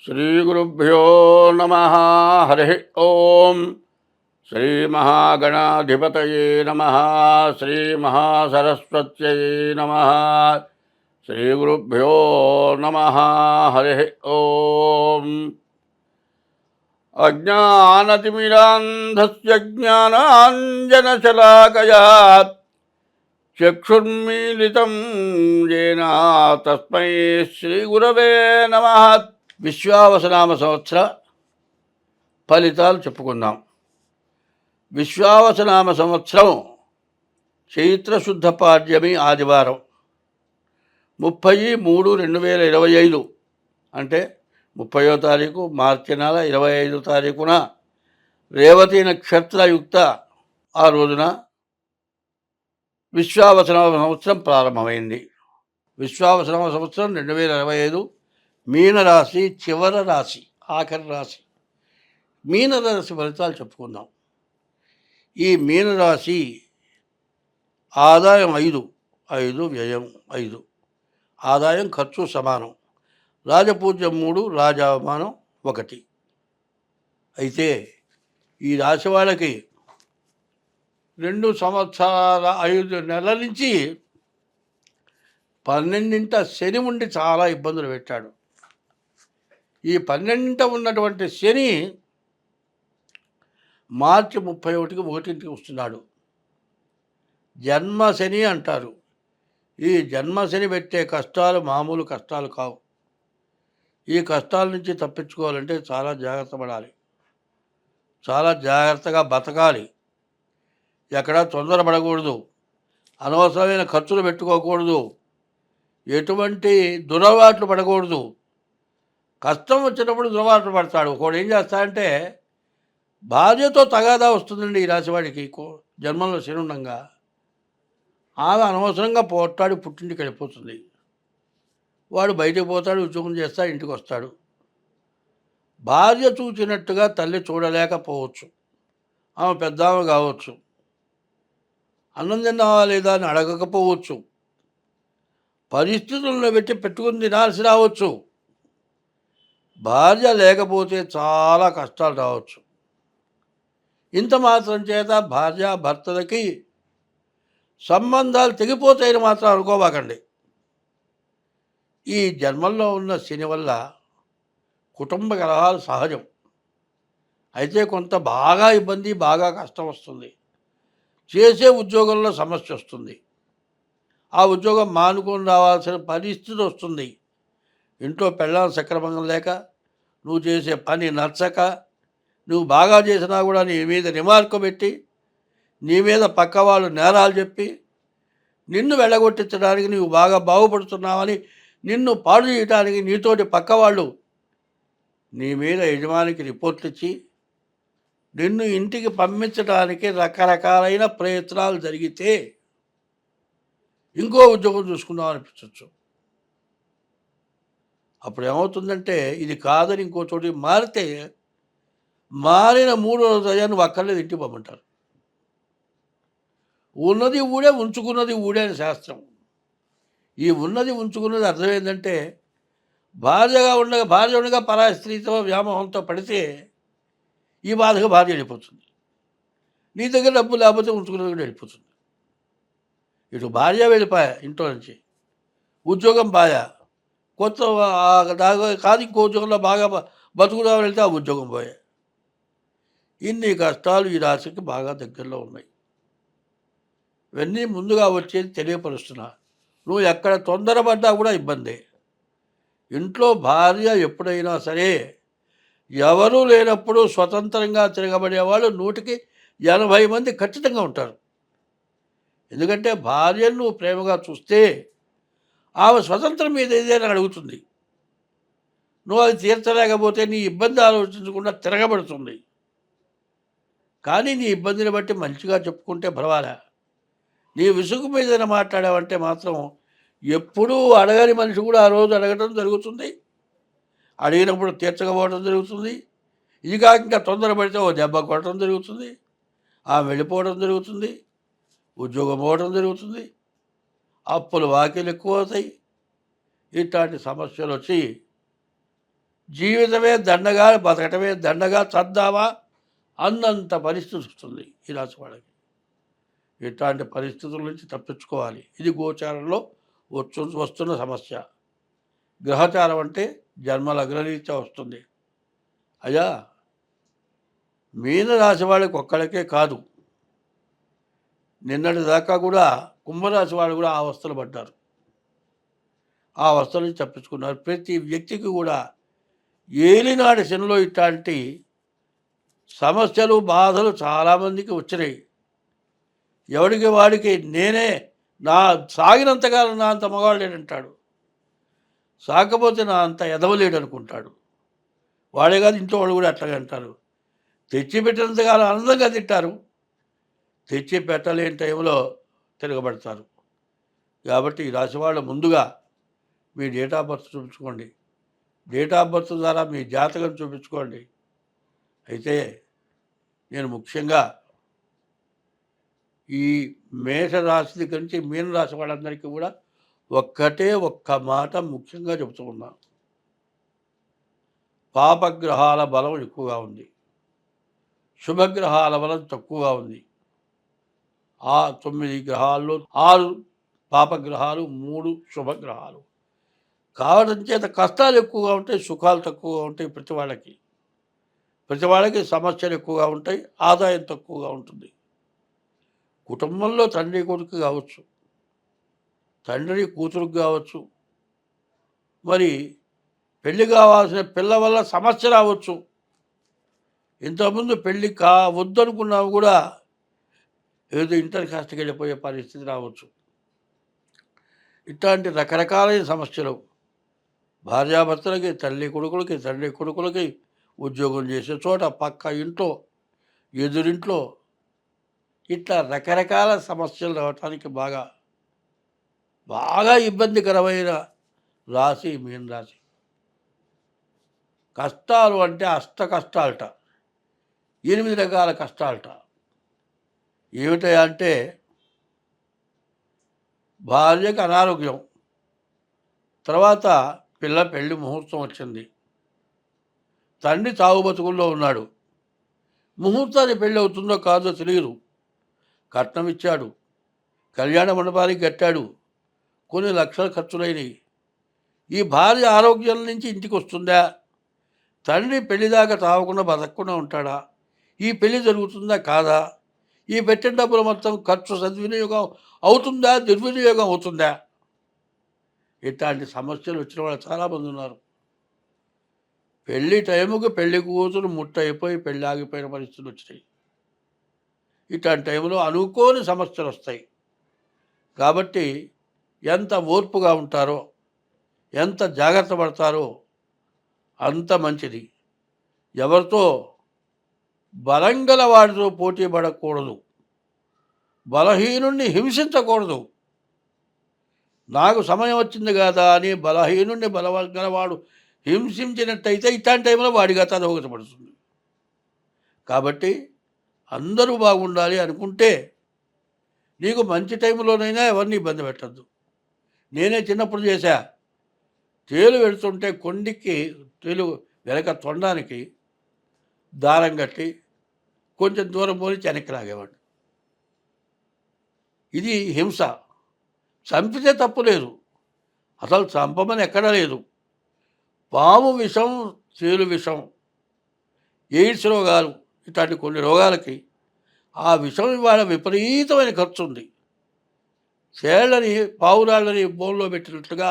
శ్రీగురుభ్యో నమ. హరి ఓం. శ్రీమహాగణాధిపతయే నమ. శ్రీమహాసరస్వత్యై నమ. శ్రీగురుభ్యో నమ. హరి ఓం. అజ్ఞానతిమిరాంధస్య జ్ఞానాంజనశలాకయా చక్షుర్మీలితం येन తస్మై శ్రీగురవే నమః. విశ్వావసనామ సంవత్సర ఫలితాలు చెప్పుకుందాం. విశ్వావసనామ సంవత్సరం చైత్రశుద్ధ పాడ్యమి ఆదివారం 30/3/2025 అంటే 30వ తారీఖు మార్చి నెల 25వ తారీఖున రేవతి నక్షత్రయుక్త ఆ రోజున విశ్వావసనామ సంవత్సరం ప్రారంభమైంది. విశ్వావసనామ సంవత్సరం 2025 మీనరాశి చివరి రాశి, ఆఖరి రాశి మీనరాశి ఫలితాలు చెప్పుకుందాం. ఈ మీనరాశి ఆదాయం 5, వ్యయం 5. ఆదాయం ఖర్చు సమానం. రాజపూజ్యం 3, రాజావమానం 1. అయితే ఈ రాశి వాళ్ళకి 2 సంవత్సరాల 5 నెలల నుంచి 12ంట శని ఉండి చాలా ఇబ్బందులు పెట్టాడు. ఈ 12ంట ఉన్నటువంటి శని మార్చి 31కి 1ంటికి వస్తున్నాడు. జన్మ శని అంటారు. ఈ జన్మ శని పెట్టే కష్టాలు మామూలు కష్టాలు కావు. ఈ కష్టాల నుంచి తప్పించుకోవాలంటే చాలా జాగ్రత్త పడాలి, చాలా జాగ్రత్తగా బతకాలి. ఎక్కడా తొందరపడకూడదు, అనవసరమైన ఖర్చులు పెట్టుకోకూడదు, ఎటువంటి దురలవాట్లు పడకూడదు. కష్టం వచ్చినప్పుడు దురలవాట్లు పడతాడు. ఒకడు ఏం చేస్తాడంటే భార్యతో తగాదా వస్తుందండి ఈ రాశివాడికి. జన్మంలో శని ఉండంగా ఆమె అనవసరంగా పోట్లాడి పుట్టింటికి వెళ్ళిపోతుంది. వాడు బయటకు పోతాడు, ఉద్యోగం చేస్తాడు, ఇంటికి వస్తాడు. భార్య చూచినట్టుగా తల్లి చూడలేకపోవచ్చు. ఆమె పెద్దామె కావచ్చు. అన్నం తిన్నావా లేదా అని అడగకపోవచ్చు. పరిస్థితులను బట్టి పెట్టుకుని తినాల్సి రావచ్చు. భార్య లేకపోతే చాలా కష్టాలు రావచ్చు. ఇంత మాత్రం చేత భార్య భర్తలకి సంబంధాలు తెగిపోతాయని మాత్రం అనుకోబాకండి. ఈ జన్మల్లో ఉన్న శని వల్ల కుటుంబ కలహాలు సహజం. అయితే కొంత బాగా ఇబ్బంది, బాగా కష్టం వస్తుంది. చేసే ఉద్యోగంలో సమస్య వస్తుంది. ఆ ఉద్యోగం మానుకొని రావాల్సిన పరిస్థితి వస్తుంది. ఇంట్లో పెళ్ళాం సక్రమంగా లేక, నువ్వు చేసే పని నచ్చక, నువ్వు బాగా చేసినా కూడా నీ మీద రిమార్కు పెట్టి, నీ మీద పక్క వాళ్ళు నేరాలు చెప్పి, నిన్ను వెళ్ళగొట్టించడానికి నువ్వు బాగా బాగుపడుతున్నావని నిన్ను పాడు చేయడానికి నీతోటి పక్క వాళ్ళు నీ మీద యజమానికి రిపోర్ట్లు ఇచ్చి నిన్ను ఇంటికి పంపించడానికి రకరకాలైన ప్రయత్నాలు జరిగితే ఇంకో ఉద్యోగం చూసుకుందాం అనిపించవచ్చు. అప్పుడు ఏమవుతుందంటే ఇది కాదని ఇంకో చోటికి మారితే మారిన 3వ రోజు నువ్వు అక్కర్లేదు ఇంటికి పంపంటారు. ఉన్నది ఊడే, ఉంచుకున్నది ఊడే అని శాస్త్రం. ఈ ఉన్నది ఉంచుకున్నది అర్థం ఏంటంటే భార్య ఉండగా పరాయి స్త్రీతో వ్యామోహంతో పడితే ఈ బాధగా భార్య వెళ్ళిపోతుంది. నీ దగ్గర డబ్బు లేకపోతే ఉంచుకున్నది కూడా వెళ్ళిపోతుంది. ఇటు భార్య వెళ్ళిపోయా ఇంట్లో నుంచి, ఉద్యోగం బాయా, కొత్త కాదు ఇంకో ఉద్యోగంలో బాగా బతుకుదామని వెళ్తే ఆ ఉద్యోగం పోయా. ఇన్ని కష్టాలు ఈ రాశికి బాగా దగ్గరలో ఉన్నాయి. ఇవన్నీ ముందుగా వచ్చేది తెలియపరుస్తున్నా. నువ్వు ఎక్కడ తొందరపడ్డా కూడా ఇబ్బందే. ఇంట్లో భార్య ఎప్పుడైనా సరే ఎవరూ లేనప్పుడు స్వతంత్రంగా తిరగబడేవాళ్ళు 180 మంది ఖచ్చితంగా ఉంటారు. ఎందుకంటే భార్యను నువ్వు ప్రేమగా చూస్తే ఆమె స్వతంత్రం మీద ఏదైనా అడుగుతుంది. నువ్వు అది తీర్చలేకపోతే నీ ఇబ్బంది ఆలోచించకుండా తిరగబడుతుంది. కానీ నీ ఇబ్బందిని బట్టి మంచిగా చెప్పుకుంటే పర్వాలే. నీ విసుగు మీద ఏదైనా మాట్లాడావంటే మాత్రం ఎప్పుడూ అడగని మనిషి కూడా ఆ రోజు అడగటం జరుగుతుంది. అడిగినప్పుడు తీర్చకపోవడం జరుగుతుంది. ఇది కాక ఇంకా తొందరపడితే ఓ దెబ్బ కొట్టడం జరుగుతుంది. ఆమె వెళ్ళిపోవడం జరుగుతుంది. ఉద్యోగం పోవడం జరుగుతుంది. అప్పులు వాకిలు ఎక్కువ అవుతాయి. ఇట్లాంటి సమస్యలు వచ్చి జీవితమే దండగా, బతకటమే దండగా చద్దామా అన్నంత పరిస్థితి వస్తుంది ఈ రాశి వాళ్ళకి. ఇట్లాంటి పరిస్థితుల నుంచి తప్పించుకోవాలి. ఇది గోచారంలో వస్తున్న సమస్య. గ్రహచారం అంటే జన్మ లగ్నరీత్యా వస్తుంది. అయ్యా, మీనరాశి వాళ్ళకి ఒక్కళ్ళకే కాదు, నిన్నటి దాకా కూడా కుంభరాశి వాళ్ళు కూడా ఆ అవస్థలు పడ్డారు. ఆ అవస్థల నుంచి తప్పించుకున్నారు. ప్రతి వ్యక్తికి కూడా ఏలినాటి శనిలో ఇట్లాంటి సమస్యలు, బాధలు చాలామందికి వచ్చినాయి. ఎవడికి వాడికి నేనే నా సాగినంతకాలం నా అంత మగవాడు లేడంటాడు, సాకపోతే నా అంత ఎదవలేడు అనుకుంటాడు. వాడే కాదు, ఇంట్లో వాళ్ళు కూడా అట్లాగే అంటారు. తెచ్చిపెట్టినంతకాలం ఆనందంగా తింటారు, తెచ్చి పెట్టలేని టైంలో తిరగబడతారు. కాబట్టి ఈ రాశి వాళ్ళు ముందుగా మీ డేట్ ఆఫ్ బర్త్ చూపించుకోండి. డేట్ ఆఫ్ బర్త్ ద్వారా మీ జాతకం చూపించుకోండి. అయితే నేను ముఖ్యంగా ఈ మేషరాశి దగ్గర నుంచి మీనరాశి వాళ్ళందరికీ కూడా ఒక్క మాట ముఖ్యంగా చెబుతూ ఉన్నాను. పాపగ్రహాల బలం ఎక్కువగా ఉంది, శుభగ్రహాల బలం తక్కువగా ఉంది. ఆ 9 గ్రహాల్లో 6 పాపగ్రహాలు, 3 శుభగ్రహాలు కావడం చేత కష్టాలు ఎక్కువగా ఉంటాయి, సుఖాలు తక్కువగా ఉంటాయి. ప్రతి వాళ్ళకి సమస్యలు ఎక్కువగా ఉంటాయి, ఆదాయం తక్కువగా ఉంటుంది. కుటుంబంలో తండ్రి కొడుకు కావచ్చు, తండ్రి కూతురుకు కావచ్చు, మరి పెళ్లి కావాల్సిన పిల్ల వల్ల సమస్య రావచ్చు. ఇంతకుముందు పెళ్ళి వద్దనుకున్నాము కూడా ఏదో ఇంటర్ కాస్ట్కి వెళ్ళిపోయే పరిస్థితి రావచ్చు. ఇట్లాంటి రకరకాలైన సమస్యలు భార్యాభర్తలకి, తల్లి కొడుకులకి, తండ్రి కొడుకులకి, ఉద్యోగం చేసే చోట, పక్క ఇంట్లో, ఎదురింట్లో, ఇట్లా రకరకాల సమస్యలు రావటానికి బాగా ఇబ్బందికరమైన రాశి మీన రాశి. కష్టాలు అంటే అష్ట కష్టాలట, 8 రకాల కష్టాలట. ఏమిటంటే భార్యకి అనారోగ్యం, తర్వాత పిల్ల పెళ్లి ముహూర్తం వచ్చింది, తండ్రి చావు బతుకుల్లో ఉన్నాడు, ముహూర్తాన్ని పెళ్ళి అవుతుందో కాదో తెలియదు, కట్నం ఇచ్చాడు, కళ్యాణ మండపానికి కట్టాడు, కొన్ని లక్షల ఖర్చులైనవి. ఈ భార్య ఆరోగ్యం నుంచి ఇంటికి వస్తుందా, తండ్రి పెళ్లిదాకా తాగకుండా బతకకుండా ఉంటాడా, ఈ పెళ్లి జరుగుతుందా కాదా, ఈ పెట్టిన డబ్బులు మొత్తం ఖర్చు సద్వినియోగం అవుతుందా, దుర్వినియోగం అవుతుందా, ఇట్లాంటి సమస్యలు వచ్చిన వాళ్ళు చాలామంది ఉన్నారు. పెళ్లి టైంకి పెళ్లి కూతురు ముట్టయిపోయి పెళ్ళి ఆగిపోయిన పరిస్థితులు వచ్చినాయి. ఇట్లాంటి టైంలో అనుకోని సమస్యలు వస్తాయి. కాబట్టి ఎంత ఓర్పుగా ఉంటారో, ఎంత జాగ్రత్త పడతారో అంత మంచిది. ఎవరితో బలంగల వాడితో పోటీ పడకూడదు, బలహీనుణ్ణి హింసించకూడదు. నాకు సమయం వచ్చింది కదా అని బలహీనుణ్ణి బలగలవాడు హింసించినట్టయితే ఇట్లాంటి టైంలో వాడి గత అధోగతపడుతుంది. కాబట్టి అందరూ బాగుండాలి అనుకుంటే నీకు మంచి టైంలోనైనా ఎవరిని ఇబ్బంది పెట్టద్దు. నేనే చిన్నప్పుడు చేశా. తేలు వెళుతుంటే కొండికి తేలు వెనక తొండానికి దారం కట్టి కొంచెం దూరం పోని వెనక్కి లాగేవాడు. ఇది హింస. చంపితే తప్పు లేదు, అసలు చంపమని ఎక్కడా లేదు. పాము విషం, తేలు విషం, ఎయిడ్స్ రోగాలు, ఇట్లాంటి కొన్ని రోగాలకి ఆ విషం ఇవాళ విపరీతమైన ఖర్చు ఉంది. తేళ్లని పావురాళ్ళని బోన్లో పెట్టినట్లుగా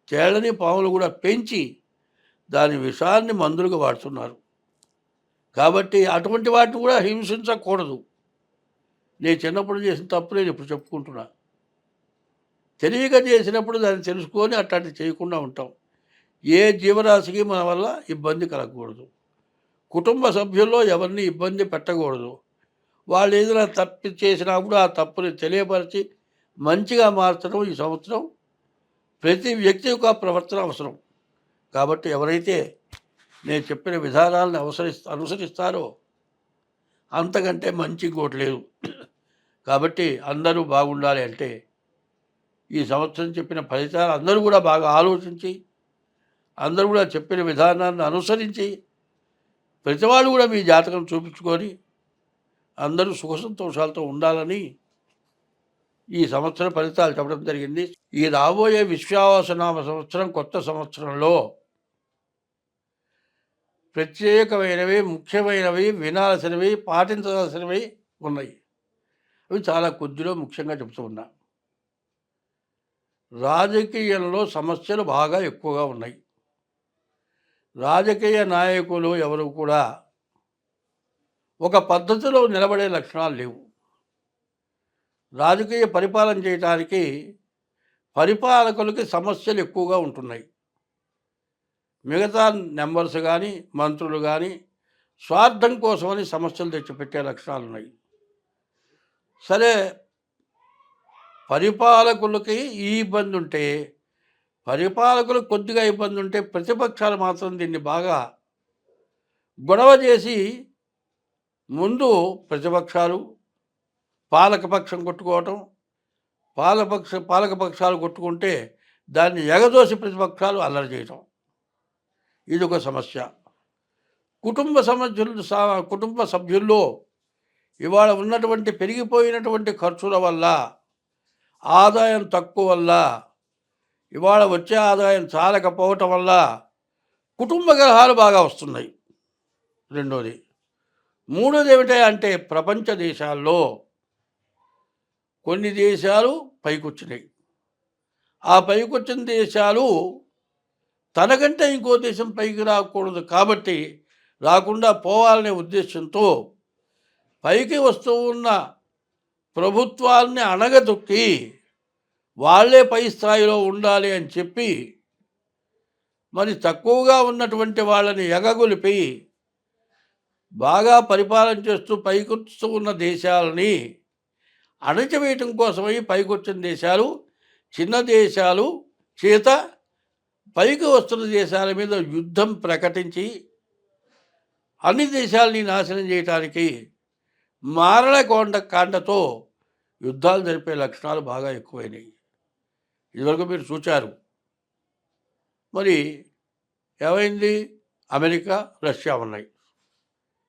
తేళ్లని పాములు కూడా పెంచి దాని విషాన్ని మందులుగా వాడుతున్నారు. కాబట్టి అటువంటి వాటిని కూడా హింసించకూడదు. నేను చిన్నప్పుడు చేసిన తప్పు నేను ఇప్పుడు చెప్పుకుంటున్నా. తెలియక చేసినప్పుడు దాన్ని తెలుసుకొని అట్లాంటివి చేయకుండా ఉంటాం. ఏ జీవరాశికి మన వల్ల ఇబ్బంది కలగకూడదు. కుటుంబ సభ్యుల్లో ఎవరిని ఇబ్బంది పెట్టకూడదు. వాళ్ళు ఏదైనా తప్పు చేసినప్పుడు ఆ తప్పుని తెలియపరిచి మంచిగా మార్చడం ఈ సంవత్సరం ప్రతి వ్యక్తి యొక్క ప్రవర్తన అవసరం. కాబట్టి ఎవరైతే నేను చెప్పిన విధానాలను అనుసరిస్తారో అంతకంటే మంచి ఇంకోటి లేదు. కాబట్టి అందరూ బాగుండాలి అంటే ఈ సంవత్సరం చెప్పిన ఫలితాలు అందరూ కూడా బాగా ఆలోచించి అందరూ కూడా చెప్పిన విధానాన్ని అనుసరించి ప్రతివాడు కూడా మీ జాతకం చూపించుకొని అందరూ సుఖ సంతోషాలతో ఉండాలని ఈ సంవత్సర ఫలితాలు చెప్పడం జరిగింది. ఈ రాబోయే విశ్వావసనామ సంవత్సరం కొత్త సంవత్సరంలో ప్రత్యేకమైనవి, ముఖ్యమైనవి, వినాల్సినవి, పాటించాల్సినవి ఉన్నాయి. అవి చాలా కొద్దిలో ముఖ్యంగా చెప్తూ ఉన్నా. రాజకీయంలో సమస్యలు బాగా ఎక్కువగా ఉన్నాయి. రాజకీయ నాయకులు ఎవరు కూడా ఒక పద్ధతిలో నిలబడే లక్షణాలు లేవు. రాజకీయ పరిపాలన చేయడానికి పరిపాలకులకి సమస్యలు ఎక్కువగా ఉంటున్నాయి. మిగతా మెంబర్స్ కానీ, మంత్రులు కానీ స్వార్థం కోసమని సమస్యలు తెచ్చిపెట్టే లక్షణాలు ఉన్నాయి. సరే, పరిపాలకులకి ఈ ఇబ్బంది ఉంటే, పరిపాలకులకు కొద్దిగా ఇబ్బంది ఉంటే, ప్రతిపక్షాలు మాత్రం దీన్ని బాగా గొడవ చేసి ముందు ప్రతిపక్షాలు పాలకపక్షం కొట్టుకోవటం, పాలకపక్షాలు కొట్టుకుంటే దాన్ని ఎగదోసి ప్రతిపక్షాలు అల్లరి చేయటం, ఇది ఒక సమస్య. కుటుంబ సభ్యుల్లో ఇవాళ ఉన్నటువంటి పెరిగిపోయినటువంటి ఖర్చుల వల్ల, ఆదాయం తక్కువ వల్ల, ఇవాళ వచ్చే ఆదాయం చాలకపోవటం వల్ల కుటుంబ కలహాలు బాగా వస్తున్నాయి. రెండోది. మూడోది ఏమిటి అంటే, ప్రపంచ దేశాల్లో కొన్ని దేశాలు పైకొచ్చినాయి. ఆ పైకొచ్చిన దేశాలు తనకంటే ఇంకో దేశం పైకి రాకూడదు కాబట్టి, రాకుండా పోవాలనే ఉద్దేశంతో పైకి వస్తూ ఉన్న ప్రభుత్వాల్ని అణగదొక్కి వాళ్ళే పై స్థాయిలో ఉండాలి అని చెప్పి, మరి తక్కువగా ఉన్నటువంటి వాళ్ళని ఎగగొలిపి బాగా పరిపాలన చేస్తూ పైకొస్తూ ఉన్న దేశాలని అణచివేయటం కోసమై పైకొచ్చిన దేశాలు చిన్న దేశాలు చేత పైకి వస్తున్న దేశాల మీద యుద్ధం ప్రకటించి అన్ని దేశాలని నాశనం చేయటానికి కాండతో యుద్ధాలు జరిపే లక్షణాలు బాగా ఎక్కువైనాయి. ఇదివరకు మీరు చూచారు. మరి ఏమైంది? అమెరికా, రష్యా ఉన్నాయి.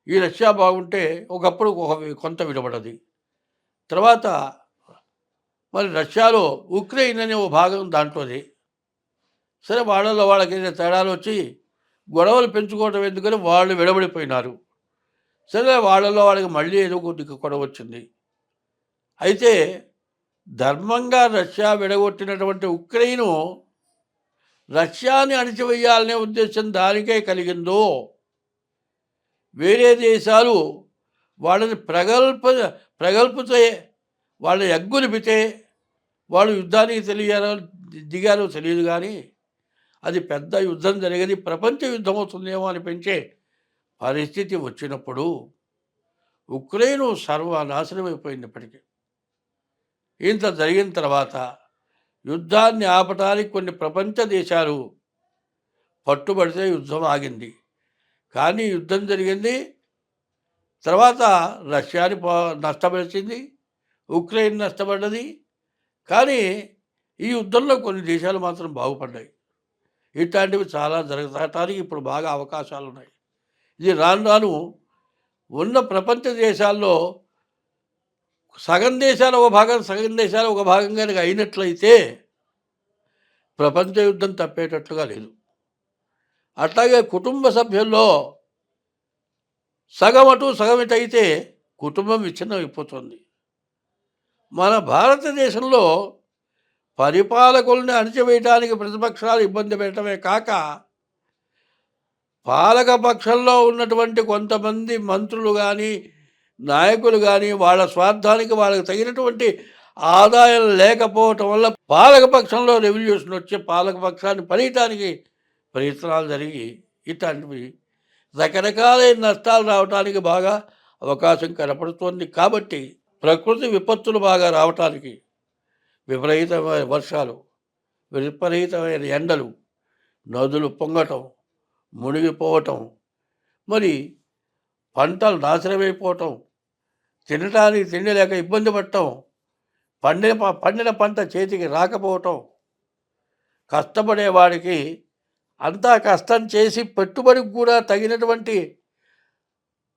ఈ రష్యా బాగుంటే ఒకప్పుడు కొంత విడబడది. తర్వాత మరి రష్యాలో ఉక్రెయిన్ అనే ఓ భాగం దాంట్లోది. సరే, వాళ్ళల్లో వాళ్ళకి ఏదైనా తేడాలు వచ్చి గొడవలు పెంచుకోవడం ఎందుకని వాళ్ళు విడబడిపోయినారు. సరే, వాళ్ళల్లో వాళ్ళకి మళ్ళీ ఏదో కొద్దిగా గొడవ వచ్చింది. అయితే ధర్మంగా రష్యా విడగొట్టినటువంటి ఉక్రెయిను రష్యాని అణిచివేయాలనే ఉద్దేశం దానికే కలిగిందో, వేరే దేశాలు వాళ్ళని ప్రగల్పితే, వాళ్ళని ఎగ్గులిపితే వాళ్ళు యుద్ధానికి దిగారో తెలియదు. కానీ అది పెద్ద యుద్ధం జరిగేది, ప్రపంచ యుద్ధం అవుతుందేమో అనిపించే పరిస్థితి వచ్చినప్పుడు ఉక్రెయిన్ సర్వనాశనం అయిపోయింది. ఇప్పటికీ ఇంత జరిగిన తర్వాత యుద్ధాన్ని ఆపటానికి కొన్ని ప్రపంచ దేశాలు పట్టుబడితే యుద్ధం ఆగింది. కానీ యుద్ధం జరిగింది, తర్వాత రష్యాని నష్టపరిచింది, ఉక్రెయిన్ నష్టపడ్డది. కానీ ఈ యుద్ధంలో కొన్ని దేశాలు మాత్రం బాగుపడ్డాయి. ఇట్లాంటివి చాలా జరగటానికి ఇప్పుడు బాగా అవకాశాలు ఉన్నాయి. ఇది రాను రాను ఉన్న ప్రపంచ దేశాల్లో సగం దేశాలు ఒక భాగం, సగం దేశాలు ఒక భాగంగా అయినట్లయితే ప్రపంచ యుద్ధం తప్పేటట్లుగా లేదు. అట్లాగే కుటుంబ సభ్యుల్లో సగం అటు సగం ఇటు అయితే కుటుంబం విచ్ఛిన్నం అయిపోతుంది. మన భారతదేశంలో పరిపాలకుల్ని అణచివేయడానికి ప్రతిపక్షాలు ఇబ్బంది పెట్టడమే కాక, పాలకపక్షంలో ఉన్నటువంటి కొంతమంది మంత్రులు కానీ, నాయకులు కానీ వాళ్ళ స్వార్థానికి వాళ్ళకి తగినటువంటి ఆదాయం లేకపోవటం వల్ల పాలకపక్షంలో రెవల్యూషన్ వచ్చి పాలకపక్షాన్ని పనియటానికి ప్రయత్నాలు జరిగి ఇట్లాంటివి రకరకాలైన నష్టాలు రావడానికి బాగా అవకాశం కనపడుతోంది. కాబట్టి ప్రకృతి విపత్తులు బాగా రావటానికి, విపరీతమైన వర్షాలు, విపరీతమైన ఎండలు, నదులు పొంగటం, మునిగిపోవటం, మరి పంటలు నాశనమైపోవటం, తినటానికి తిండి లేక ఇబ్బంది పడటం, పండిన పంట చేతికి రాకపోవటం, కష్టపడేవాడికి అంతా కష్టం చేసి పెట్టుబడికి కూడా తగినటువంటి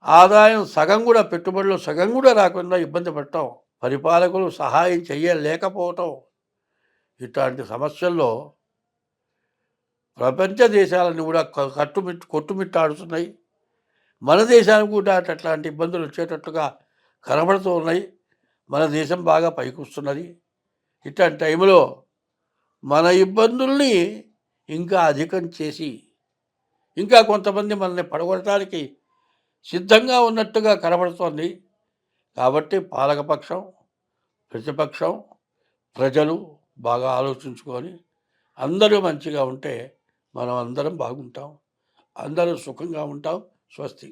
ఆదాయం సగం కూడా, పెట్టుబడిలో సగం కూడా రాకుండా ఇబ్బంది పడటం, పరిపాలకులు సహాయం చెయ్యలేకపోవటం, ఇట్లాంటి సమస్యల్లో ప్రపంచ దేశాలన్నీ కూడా కొట్టుమిట్టాడుతున్నాయి. మన దేశానికి కూడా అట్లాంటి ఇబ్బందులు వచ్చేటట్టుగా కనబడుతూ ఉన్నాయి. మన దేశం బాగా పైకొస్తున్నది. ఇట్లాంటి టైంలో మన ఇబ్బందుల్ని ఇంకా అధికం చేసి, ఇంకా కొంతమంది మనల్ని పడగొట్టడానికి సిద్ధంగా ఉన్నట్టుగా కనబడుతోంది. కాబట్టి పాలకపక్షం, ప్రతిపక్షం, ప్రజలు బాగా ఆలోచించుకొని అందరూ మంచిగా ఉంటే మనం అందరం బాగుంటాం. అందరూ సుఖంగా ఉంటాం. స్వస్తి.